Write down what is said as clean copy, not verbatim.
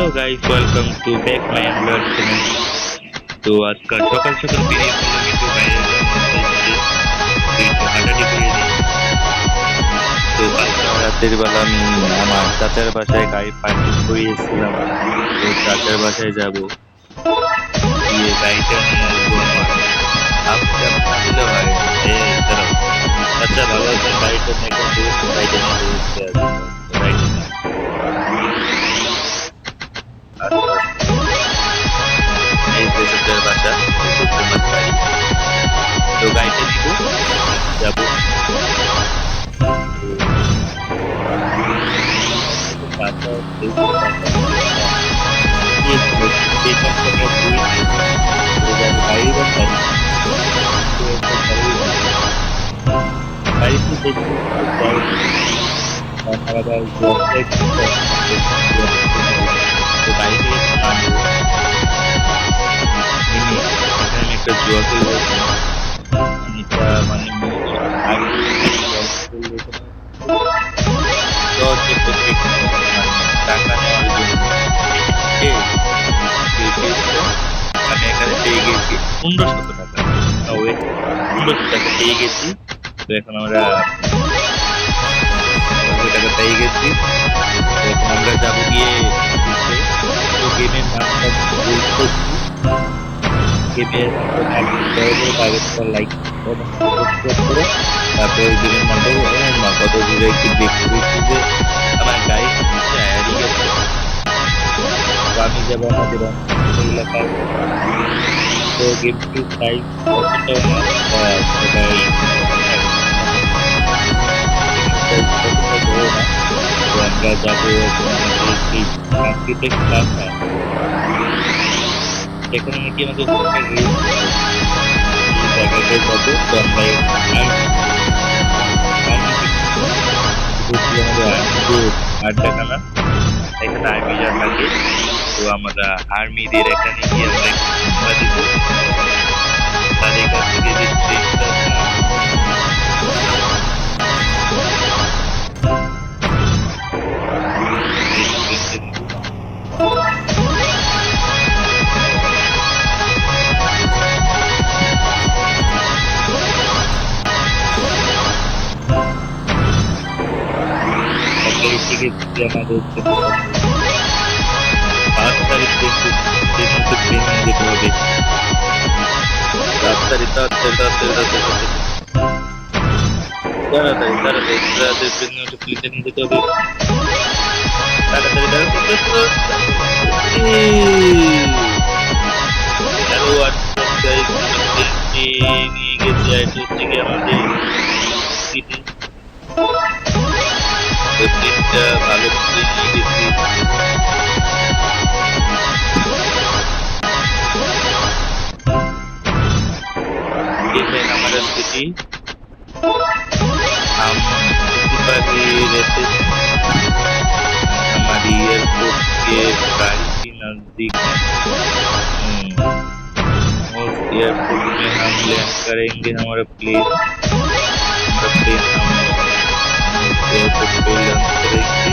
Hello guys, welcome to back my আনলার channel. তো আজকাল সকাল সকাল বেরিয়ে পড়লাম একটু বাইরে একটু হাঁটাহাঁটি করে নিই। তো কালকে রাতের বেলা আমি আমার চাচার বাসায় গাড়ি পার্কিং করিয়েছিলাম। তো চাচার বাসায় যাব, গিয়ে গাড়িটা নিয়ে আসবো আমার। আপনি দিলে হয় দাঁড়াও চাচা, ভালো আছেন? গাড়িটা নিয়ে একদম গাড়িটা নিয়ে বসতে আসবো। গাড়িটা নিয়ে এই চাচার বাসা, আমার গাড়ি। তো গাড়িটা নিব, যাবো। একটা জুয়া খেলবো, এটা মানে টাকা নেওয়ার জন্য আমি এখানে পেয়ে গেছি 1500 টাকা। 1500 টাকা পেয়ে গেছি। তো এখন আমরা টাকা পেয়ে গেছি। তো এখন আমরা যাবো গিয়ে গেমের নামটা বলতেছি। গেমের নামটা লাইক করে তারপরে গেমের নামটা কত দূরে একটু দেখতে দেখছি যে আমার গাড়ি হারিয়ে গেছে। তো আমি যাবো আমাদের এলাকায়। তো গেমটি সাইজ অতটাও না, সবাই তো আমরা যাবো সেই সাংস্কৃতিক ভাষা। এখানে নাকি আমাদের জায়গাটায় যাবো। তো আমরা আড্ডাখানা, এখানে আর্মিরা থাকে। তো আমরা আর্মিদের এখানে গিয়ে আমরা দিব তাদের কাছ থেকে যে ট্রেনটা আমাদের 5 তারিখ যেতে হবে। 7 তারিখ তাড়াতাড়ি প্লেনটা নিয়ে যেতে হবে। নিয়ে গেছি আর হচ্ছে গিয়ে আমাদের সিটি। প্লেনটা ভালো নিয়ে গেছি। हमारा सिटी हम रहते हैं। हमारी एयरपोर्ट के गाड़ी नजदीक है। और एयरपोर्ट में हम लैंड करेंगे हमारा प्लेन। हम एयरपोर्ट पे लैंड करेंगे।